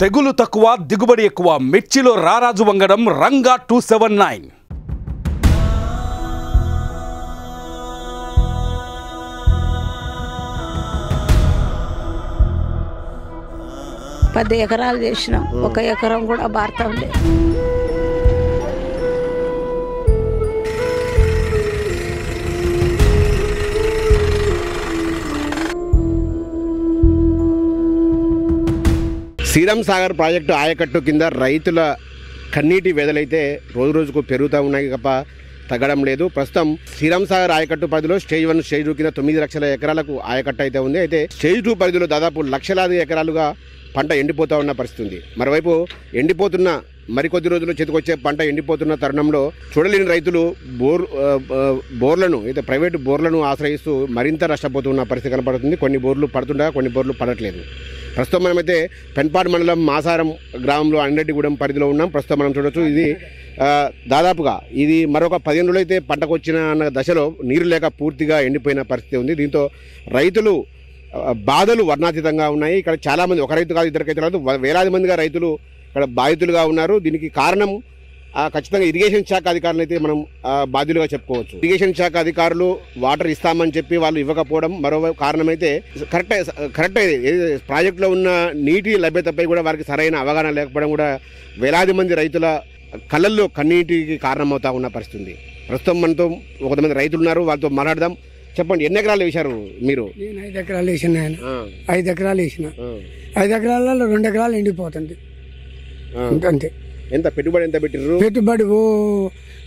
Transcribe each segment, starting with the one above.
తెగులు తక్కువ దిగుబడి ఎక్కువ మిర్చిలో రారాజు వంగడం రంగా 279 10 ఎకరాలు చేసినాం 1 ఎకరం కూడా భారతం లేదు. శ్రీరామ్ సాగర్ ప్రాజెక్టు ఆయకట్టు కింద రైతుల కన్నీటి వేదలైతే రోజు రోజుకు పెరుగుతూ ఉన్నాయి తప్ప తగ్గడం లేదు. ప్రస్తుతం శ్రీరామ్ సాగర్ ఆయకట్టు పరిధిలో స్టేజ్ 1 స్టేజ్ 2 కింద 9 లక్షల ఎకరాలకు ఆయకట్టు అయితే ఉంది. అయితే స్టేజ్ 2 పరిధిలో దాదాపు లక్షలాది ఎకరాలుగా పంట ఎండిపోతూ ఉన్న పరిస్థితి ఉంది. మరోవైపు ఎండిపోతున్న మరికొద్ది రోజులు చేతికొచ్చే పంట ఎండిపోతున్న తరుణంలో చూడలేని రైతులు బోర్లను అయితే ప్రైవేటు బోర్లను ఆశ్రయిస్తూ మరింత నష్టపోతున్న పరిస్థితి కనపడుతుంది. కొన్ని బోర్లు పడుతుండగా కొన్ని బోర్లు పడట్లేదు. ప్రస్తుతం మనమైతే పెన్పాడు మండలం మాసారం గ్రామంలో అంగరెడ్డిగూడెం పరిధిలో ఉన్నాం. ప్రస్తుతం మనం చూడొచ్చు ఇది దాదాపుగా ఇది మరొక 15 రోజులు అయితే పంటకు వచ్చిన అన్న దశలో నీరు లేక పూర్తిగా ఎండిపోయిన పరిస్థితి ఉంది. దీంతో రైతులు బాధలు వర్ణాతీతంగా ఉన్నాయి. ఇక్కడ చాలామంది ఒక రైతు కాదు, 2 రైతులు కాదు, వేలాది మందిగా రైతులు ఇక్కడ బాధితులుగా ఉన్నారు. దీనికి కారణం ఖచ్చితంగా ఇరిగేషన్ శాఖ అధికారులు అయితే మనం బాధ్యులుగా చెప్పుకోవచ్చు. ఇరిగేషన్ శాఖ అధికారులు వాటర్ ఇస్తామని చెప్పి వాళ్ళు ఇవ్వకపోవడం మరో కారణమైతే కరెక్టే ప్రాజెక్టులో ఉన్న నీటి లభ్యతపై కూడా వారికి సరైన అవగాహన లేకపోవడం కూడా వేలాది మంది రైతుల కళ్ళల్లో కన్నీటికి కారణమవుతా ఉన్న పరిస్థితి. ప్రస్తుతం మనతో 1 మంది రైతులు ఉన్నారు, వాళ్ళతో మాట్లాడదాం. చెప్పండి, ఎన్ని ఎకరాలు వేశారు మీరు? నేను 5 ఎకరాలు వేసిన. 5 ఎకరాలు వేసిన. 5 ఎకరాలలో 2 ఎకరాలు ఎండిపోతుంది అంతే. ఎంత పెట్టుబడి ఎంత పెట్టిర్రు? పెట్టుబడి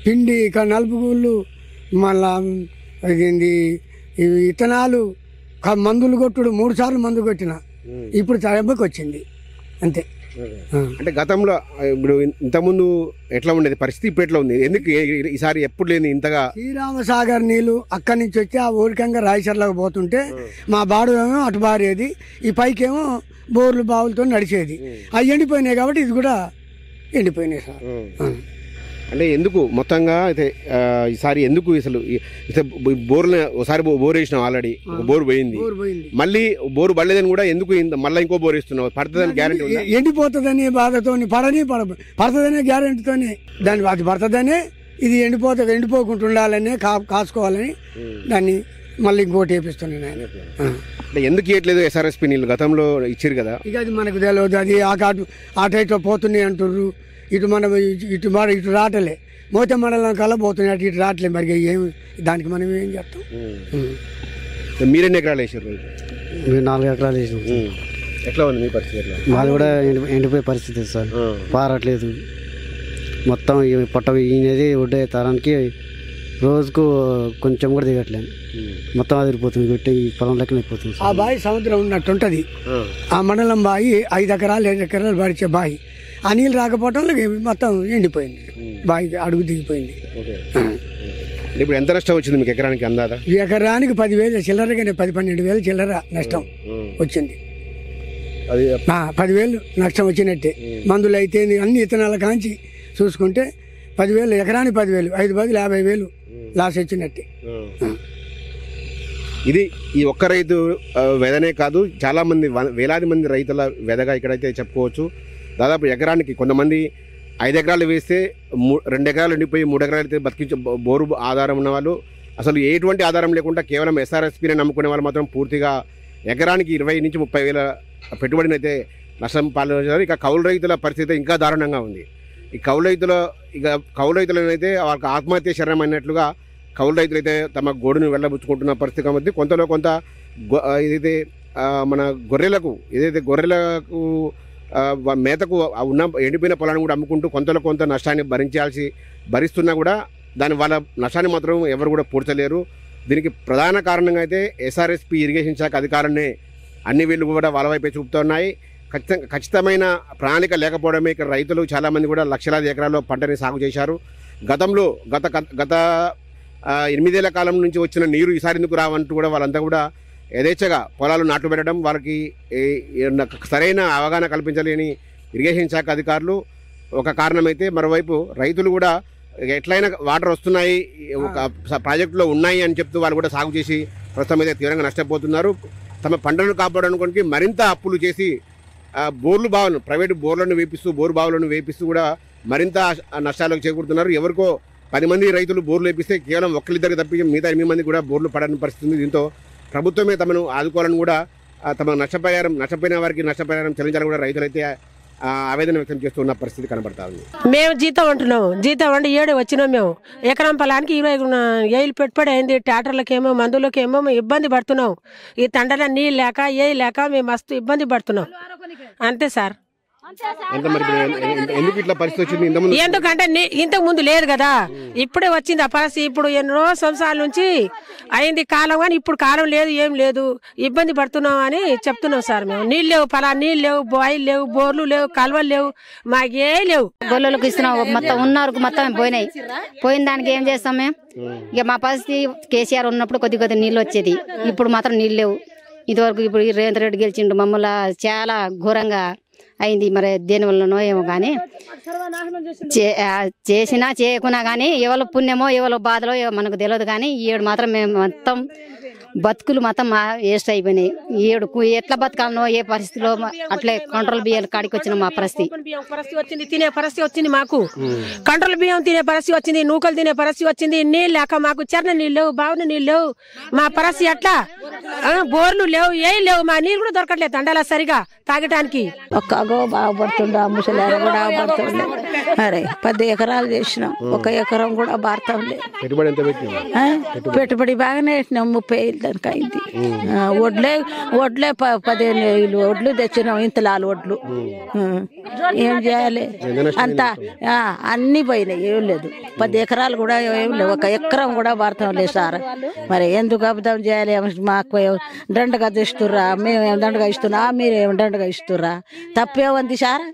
పిండి నలుపు గుళ్ళు, మళ్ళా విత్తనాలు, మందులు కొట్టుడు 3 సార్లు మందు కొట్టిన. ఇప్పుడు తరబకి వచ్చింది అంతే. అంటే గతంలో ఇప్పుడు ఇంతకుముందు ఎట్లా ఉండేది పరిస్థితి, ఇప్పుడు ఎట్లా ఉంది? ఎందుకు ఈసారి ఎప్పుడు లేని ఇంతగా? శ్రీరామ సాగర్ నీళ్లు అక్కడి నుంచి వచ్చి ఆ ఊరికంగా రాయచర్లకు పోతుంటే మా బాడు ఏమో అటు బారేది, ఈ పైకేమో బోర్లు బావులతో నడిచేది. అవి ఎండిపోయినాయి కాబట్టి ఇది కూడా ఎండిపోయినాయి సార్. అంటే ఎందుకు మొత్తంగా అయితే ఈసారి ఎందుకు అసలు బోర్లు ఒకసారి బోర్ వేసినావు, ఆల్రెడీ ఒక బోర్ పోయింది, మళ్ళీ బోరు పడలేదని కూడా ఎందుకు మళ్ళీ ఇంకో బోర్ వేస్తున్నావు? పడుతుందని గ్యారెంటీ? ఎండిపోతుందని బాధతో పడుతుందనే గ్యారెంటీతో దాన్ని అది పడుతుందనే ఇది ఎండిపోకుండా ఉండాలని కాసుకోవాలని దాన్ని మళ్ళీ ఇంకోటి వేపిస్తున్నాను ఆయన. అంటే ఎందుకు ఇవ్వట్లేదు ఎస్ఆర్ఎస్పీ నీళ్ళు? గతంలో ఇచ్చారు కదా. ఇక అది మనకు తెలియదు, అది ఆ టైట్లో పోతున్నాయి అంటుర్రు. ఇటు మనం ఇటు రాటలే, మోత మండలం కల్లా పోతున్నాయి, ఇటు రావట్లే. మరి ఏమి దానికి మనం ఏం చేస్తాం? మీరు ఎన్ని ఎకరాలు వేసారు? మీరు 4 ఎకరాలు వేసినాం. ఎట్లా ఉంది మీ పరిస్థితి? మాది కూడా ఎండిపోయే పరిస్థితి సార్. పారట్లేదు మొత్తం. పొట్ట ఈయనది ఒడ్డే తరానికి రోజుకు కొంచెం కూడా దిగట్లేదు, మొత్తం అదిరిపోతుంది. పెట్టి ఈ పొలం లెక్కన అయిపోతుంది. ఆ బావి సముద్రం ఉన్నట్టుంటది. ఆ మండలం బావి 5 ఎకరాలు 7 ఎకరాలు పడిచే బావి. ఆ నీళ్ళు రాకపోవటంలో మొత్తం ఎండిపోయింది, బావి అడుగు దిగిపోయింది. ఇప్పుడు ఎంత నష్టం వచ్చింది మీకు ఎకరానికి అందాదా? ఎకరానికి 10,000 చిల్లరగానే 10-12,000 చిల్లర నష్టం వచ్చింది. 10,000 నష్టం వచ్చినట్టే. మందులు అయితే అన్ని ఇత్తనాల కాంచి చూసుకుంటే 10,000 ఎకరానికి 10,000, 5 బదులు 50,000 లాస్ వచ్చినట్టే. ఇది ఈ ఒక్క రైతు వెదనే కాదు, చాలా మంది వేలాది మంది రైతుల వెదగా ఇక్కడైతే చెప్పుకోవచ్చు. దాదాపు ఎకరానికి కొంతమంది 5 ఎకరాలు వేస్తే 2 ఎకరాలు ఎండిపోయి 3 ఎకరాలు అయితే బతికించే బోరు ఆధారం ఉన్న వాళ్ళు, అసలు ఎటువంటి ఆధారం లేకుండా కేవలం ఎస్ఆర్ఎస్పీని నమ్ముకునే వాళ్ళు మాత్రం పూర్తిగా ఎకరానికి 20,000 నుంచి 30,000 పెట్టుబడిని అయితే నష్టం పాల్గొన్నారు. ఇక కౌలు రైతుల పరిస్థితి ఇంకా దారుణంగా ఉంది. ఈ కౌలు రైతులనైతే వాళ్ళకి ఆత్మహత్య శరణం అయినట్లుగా కౌలు రైతులు అయితే తమ గోడును వెళ్ళబుచ్చుకుంటున్న పరిస్థితి కాబట్టి కొంతలో కొంత ఏదైతే మన గొర్రెలకు మేతకు ఉన్న ఎండిపోయిన పొలాన్ని కూడా అమ్ముకుంటూ కొంతలో కొంత నష్టాన్ని భరిస్తున్నా కూడా దాని వాళ్ళ నష్టాన్ని మాత్రం ఎవరు కూడా పూడ్చలేరు. దీనికి ప్రధాన కారణంగా అయితే ఎస్ఆర్ఎస్పీ ఇరిగేషన్ శాఖ అధికారులనే అన్ని వీళ్ళు కూడా వాళ్ళ వైపే చూపుతున్నాయి. ఖచ్చితమైన ప్రణాళిక లేకపోవడమే ఇక్కడ రైతులు చాలామంది కూడా లక్షలాది ఎకరాల్లో పంటని సాగు చేశారు. గతంలో గత 8 ఏళ్ల కాలం నుంచి వచ్చిన నీరు ఈసారి ఎందుకు రావంటూ కూడా వాళ్ళంతా కూడా యథేచ్ఛగా పొలాలు నాట్లు పెట్టడం, వాళ్ళకి సరైన అవగాహన కల్పించలేని ఇరిగేషన్ శాఖ అధికారులు ఒక కారణమైతే, మరోవైపు రైతులు కూడా ఎట్లయినా వాటర్ వస్తున్నాయి ఒక ప్రాజెక్టులో ఉన్నాయి అని చెప్తూ వాళ్ళు కూడా సాగు చేసి ప్రస్తుతం అయితే తీవ్రంగా నష్టపోతున్నారు. తమ పంటలను కాపాడడానికి మరింత అప్పులు చేసి బోర్లు బావులను ప్రైవేటు బోర్లను వేపిస్తూ బోరు బావులను వేపిస్తూ కూడా మరింత నష్టాలకు చేకూరుతున్నారు. ఎవరికో 10 మంది రైతులు బోర్లు వేపిస్తే కేవలం ఒక్కరిద్దరికి తప్పి మిగతా 8 మంది కూడా బోర్లు పడని పరిస్థితి ఉంది. దీంతో ప్రభుత్వమే తమను ఆదుకోవాలని కూడా తమ నష్టపోయిన వారికి నష్టపరిహారం చెల్లించాలని కూడా రైతులైతే ఆవేదన వ్యక్తం చేస్తున్న పరిస్థితి కనబడతా ఉంది. మేము జీతం అంటున్నాము, జీతం వండి 7 వచ్చినాం. మేము ఎకరం పొలానికి 20 ఏళ్ళు పెట్టుబడి అయింది. ట్రాక్టర్లకేమో మందులకేమో ఇబ్బంది పడుతున్నాం. ఈ తండల నీళ్ళు లేక లేక మేము మస్తు ఇబ్బంది పడుతున్నాం. అంతే సార్. ఎందుకు ఇట్లా పరిస్థితి వచ్చింది? ఎందుకంటే ఇంతకు ముందు లేదు కదా, ఇప్పుడే వచ్చింది ఆ పరిస్థితి. ఇప్పుడు ఎన్నో సంవత్సరాల నుంచి అయింది కాలం, కానీ ఇప్పుడు కాలం లేదు, ఏం లేదు, ఇబ్బంది పడుతున్నాం అని చెప్తున్నాం సార్. మేము నీళ్ళు లేవు, నీళ్ళు లేవు, బాయిలు లేవు, బోర్లు లేవు, కాలువలు లేవు, మాకే లేవు. గొల్లలకు ఇస్తున్నాం, మొత్తం ఉన్నవరకు మొత్తం పోయినాయి. పోయిన దానికి ఏం చేస్తాం మేము? ఇక మా పరిస్థితి కేసీఆర్ ఉన్నప్పుడు కొద్ది నీళ్ళు వచ్చేది, ఇప్పుడు మాత్రం నీళ్ళు లేవు. ఇదివరకు ఇప్పుడు రేవంత్ రెడ్డి గెలిచిండు, మమ్మల్ని చాలా ఘోరంగా అయింది. మరి దేని వల్లనో ఏమో కానీ చేసినా చేయకున్నా కానీ ఎవరు పుణ్యమో ఎవరు బాధలో మనకు తెలియదు. కానీ ఈ ఏడు మాత్రం మేము మొత్తం బతుకులు మొత్తం వేస్ట్ అయిపోయినాయి. ఈ ఏడు ఎట్లా బతకాలనో ఏ పరిస్థితిలో అట్లే కంట్రోల్ బియ్యం కాడికి వచ్చిన మా పరిస్థితి వచ్చింది. తినే పరిస్థితి వచ్చింది మాకు, కంట్రోల్ బియ్యం తినే పరిస్థితి వచ్చింది, నూకలు తినే పరిస్థితి వచ్చింది. నీళ్ళు లేక మాకు చర్ణ నీళ్ళు లేవు, బావున నీళ్ళు లేవు. మా పరిస్థితి అట్లా, బోర్లు లేవు, ఏం లేవు. మా నీళ్ళు కూడా దొరకట్లేదు తండాల సరిగా తాగటానికి. ఒక్కగో బాగుపడుతుండే, ముసలి కూడా పడుతుండే. అరే 10 ఎకరాలు చేసినాం, 1 ఎకరం కూడా బారుతాంలే. పెట్టుబడి బాగానే వేసినాం, 30 ఏళ్ళు దానికి అయింది. వడ్లే 15 వడ్లు తెచ్చినాం, ఇంతలాలు వడ్లు. ఏం చేయాలి? అంతా అన్ని పోయినాయి, ఏం లేదు. 10 ఎకరాలు కూడా ఏం లేవు, 1 ఎకరం కూడా భారతం లేదు సార్. మరి ఎందుకు అబద్ధం చేయాలి? మాకు దండగా ఇస్తుర్రా, మేమేం దండగా ఇస్తున్నా, మీరేం దండగా ఇస్తుర్రా? తప్పేమంది సార్.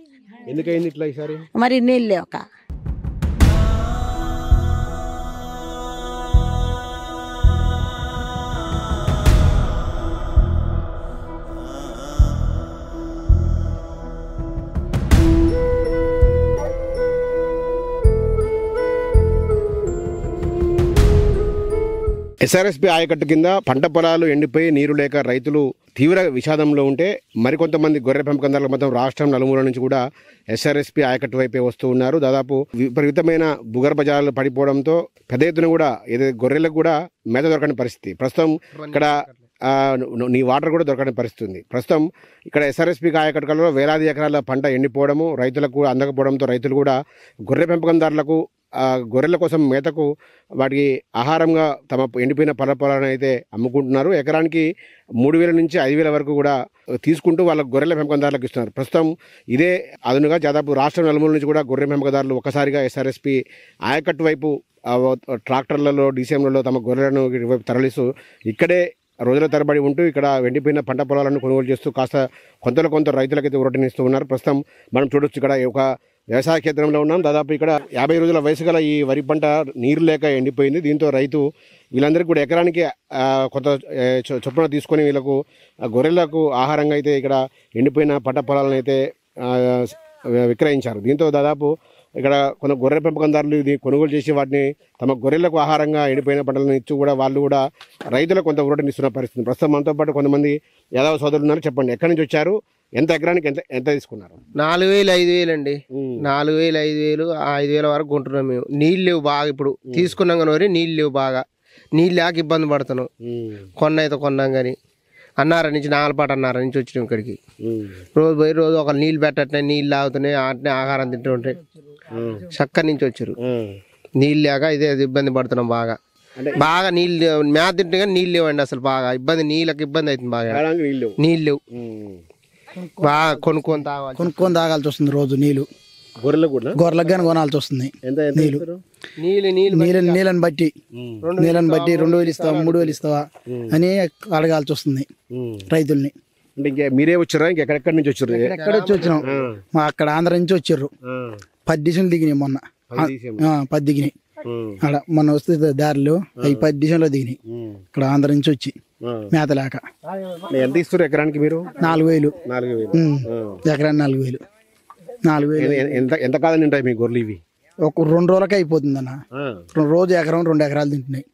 మరి నీళ్ళు లేక ఎస్ఆర్ఎస్పీ ఆయకట్టు కింద పంట పొలాలు ఎండిపోయి నీరు లేక రైతులు తీవ్ర విషాదంలో ఉంటే మరికొంతమంది గొర్రె పెంపకందారులు మొత్తం రాష్ట్రం నలుమూల నుంచి కూడా ఎస్ఆర్ఎస్పీ ఆయకట్టు వైపే వస్తూ ఉన్నారు. దాదాపు విపరీతమైన భూగర్భ జలాలు పడిపోవడంతో పెద్ద ఎత్తున కూడా ఏదైతే గొర్రెలకు కూడా మేత దొరకని పరిస్థితి. ప్రస్తుతం ఇక్కడ నీ వాటర్ కూడా దొరకని పరిస్థితి ఉంది. ప్రస్తుతం ఇక్కడ ఎస్ఆర్ఎస్పీ ఆయకట్టులో వేలాది ఎకరాల పంట ఎండిపోవడము, రైతులకు అందకపోవడంతో రైతులు కూడా గొర్రె పెంపకందారులకు గొర్రెల కోసం మేతకు వాటికి ఆహారంగా తమ ఎండిపోయిన పొలాలను అయితే అమ్ముకుంటున్నారు. ఎకరానికి 3,000 నుంచి 5,000 వరకు కూడా తీసుకుంటూ వాళ్ళ గొర్రెల పెంపకందారులకు ఇస్తున్నారు. ప్రస్తుతం ఇదే అదునుగా దాదాపు రాష్ట్రం నలుమూల నుంచి కూడా గొర్రె పెంపకదారులు ఒక్కసారిగా ఎస్ఆర్ఎస్పీ ఆయకట్టు వైపు ట్రాక్టర్లలో డీసీఎంలలో తమ గొర్రెలను వైపు తరలిస్తూ ఇక్కడే రోజుల తరబడి ఉంటూ ఇక్కడ ఎండిపోయిన పంట పొలాలను కొనుగోలు చేస్తూ కాస్త కొంత రైతులకైతే ఊరటనిస్తూ ఉన్నారు. ప్రస్తుతం మనం చూడొచ్చు ఇక్కడ ఒక వ్యవసాయ కేంద్రంలో ఉన్నాం. దాదాపు ఇక్కడ 50 రోజుల వయసు గల ఈ వరి పంట నీరు లేక ఎండిపోయింది. దీంతో రైతు వీళ్ళందరికీ కూడా ఎకరానికి కొంత చొప్పున తీసుకొని వీళ్ళకు గొర్రెలకు ఆహారంగా అయితే ఇక్కడ ఎండిపోయిన పంట పొలాలను అయితే విక్రయించారు. దీంతో దాదాపు ఇక్కడ కొంత గొర్రె పెంపకందారులు ఇది కొనుగోలు చేసి వాటిని తమ గొర్రెలకు ఆహారంగా ఎండిపోయిన పంటలను ఇచ్చి కూడా వాళ్ళు కూడా రైతులకు కొంత ఊరటనిస్తున్న పరిస్థితి. ప్రస్తుతం మనతో పాటు కొంతమంది యాదవ సోదరులు ఉన్నారు. చెప్పండి, ఎక్కడి నుంచి వచ్చారు, ఎంత ఎకరానికి ఎంత తీసుకున్నారు? 4,000 5,000 అండి. 4,000 5,000 5,000 వరకు కొంటున్నాం మేము. నీళ్ళు లేవు బాగా, ఇప్పుడు తీసుకున్నాం కానీ నీళ్ళు లేవు బాగా. నీళ్ళు లేక ఇబ్బంది పడుతున్నాం. అయితే కొన్నాం కానీ అన్నారం నుంచి నాగలపాట అన్నారం నుంచి వచ్చినాం ఇక్కడికి. రోజు ఒక నీళ్ళు పెట్టట్లే, నీళ్ళు తాగుతున్నాయి, అట్నే ఆహారం తింటూ ఉంటాయి. చక్కర నుంచి వచ్చారు, నీళ్ళు లేక ఇదే ఇబ్బంది పడుతున్నాం బాగా నీళ్ళు మేత తింటే కానీ నీళ్ళు లేవండి. అసలు బాగా ఇబ్బంది, నీళ్ళకి ఇబ్బంది అవుతుంది బాగా. నీళ్ళు లేవు, బాగా కొనుక్కొని తాగాల్సి వస్తుంది రోజు. నీళ్ళు గొర్రెలకు కానీ కొనాల్సి వస్తుంది. నీళ్ళని బట్టి 2,000 ఇస్తావా 3,000 ఇస్తావా అని అడగాల్సి వస్తుంది రైతుల్ని. మీరే వచ్చారా? ఎక్కడెక్కడి నుంచి వచ్చారు? ఎక్కడ వచ్చి వచ్చినాం, మా అక్కడ ఆంధ్ర నుంచి వచ్చారు. 10 డిసెంట్లు దిగినాయి మొన్న. 10 దిగినాయి అక్కడ మొన్న వస్తే దారిలో అవి 10 డిసెంట్లో దిగినాయి ఇక్కడ ఆంధ్ర నుంచి వచ్చి మేత లేక. ఎంత ఇస్తారు ఎకరానికి మీరు? 4,000 ఎకరానికి 4,000. ఎంత కాలం ఉంటాయి మీ గొర్రెలు ఇవి? ఒక 2 రోజులకే అయిపోతుంది అన్న. రోజు ఎకరం 2 ఎకరాలు తింటున్నాయి.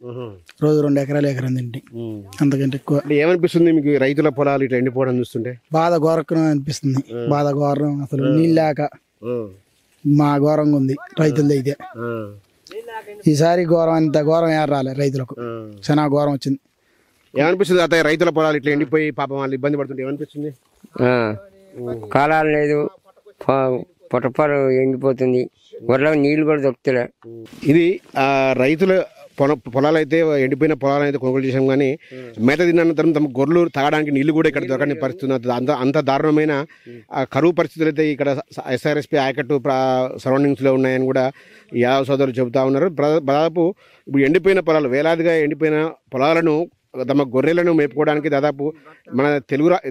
రోజు 2 ఎకరాలు ఎకరం తింటాయి. అంతకంటే ఎక్కువ. ఏమనిపిస్తుంది మీకు రైతుల పొలాలు ఇట్లా ఎండిపోవడం చూస్తుంటే? బాధ ఘోరం అనిపిస్తుంది. బాధ ఘోరం, అసలు నీళ్ళు లేక మా ఘోరంగా ఉంది రైతులది అయితే. ఈసారి ఘోరం అంత ఘోరం ఏం రాలే రైతులకు, చాలా ఘోరం వచ్చింది. ఏమనిపిస్తుంది అతయ్య రైతుల పొలాలు ఇట్లా ఎండిపోయి పాపం వాళ్ళు ఇబ్బంది పడుతుంటే ఏమనిపిస్తుంది? కాలాలు లేదు, పొట్టపాలు ఎండిపోతుంది, గొర్రెలకు నీళ్లు కూడా దొరుకుతలే. ఇది రైతుల పొలాలు అయితే ఎండిపోయిన పొలాలు అయితే కొనుగోలు చేసాం, కానీ మేత తిన్నంతరం తమ గొర్రెలు తాగడానికి నీళ్లు కూడా ఇక్కడ దొరకని పరిస్థితి. అంత దారుణమైన కరువు పరిస్థితులు అయితే ఇక్కడ ఎస్ఆర్ఎస్పీ ఆయకట్టు సరౌండింగ్స్లో ఉన్నాయని కూడా యాదవ్ సోదరులు చెబుతా ఉన్నారు. దాదాపు ఇప్పుడు ఎండిపోయిన పొలాలు, వేలాదిగా ఎండిపోయిన పొలాలను తమ గొర్రెలను మేపుకోవడానికి దాదాపు మన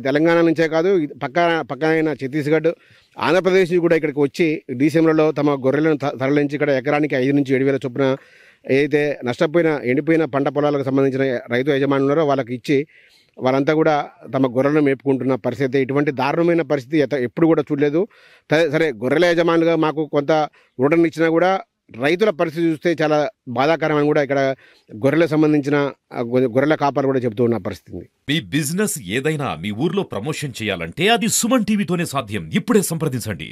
తెలంగాణ నుంచే కాదు, పక్కన ఛత్తీస్గఢ్, ఆంధ్రప్రదేశ్ కూడా ఇక్కడికి వచ్చి డిసెంబర్లో తమ గొర్రెలను తరలించి ఇక్కడ ఎకరానికి 5 నుంచి 7 వేల చొప్పున ఏదైతే నష్టపోయిన ఎండిపోయిన పంట పొలాలకు సంబంధించిన రైతు యజమానులు ఉన్నారో వాళ్ళకి ఇచ్చి వాళ్ళంతా కూడా తమ గొర్రెలను మేపుకుంటున్న పరిస్థితి. ఇటువంటి దారుణమైన పరిస్థితి ఎప్పుడు కూడా చూడలేదు. సరే, గొర్రెల యజమానులుగా మాకు కొంత రుణం ఇచ్చినా కూడా రైతుల పరిస్థితి చూస్తే చాలా బాధాకరమని కూడా ఇక్కడ గొర్రెలకు సంబంధించిన గొర్రెల కాపర్ కూడా చెబుతూ ఉన్న పరిస్థితి. మీ బిజినెస్ ఏదైనా మీ ఊర్లో ప్రమోషన్ చేయాలంటే అది సుమన్ టీవీతోనే సాధ్యం. ఇప్పుడే సంప్రదించండి.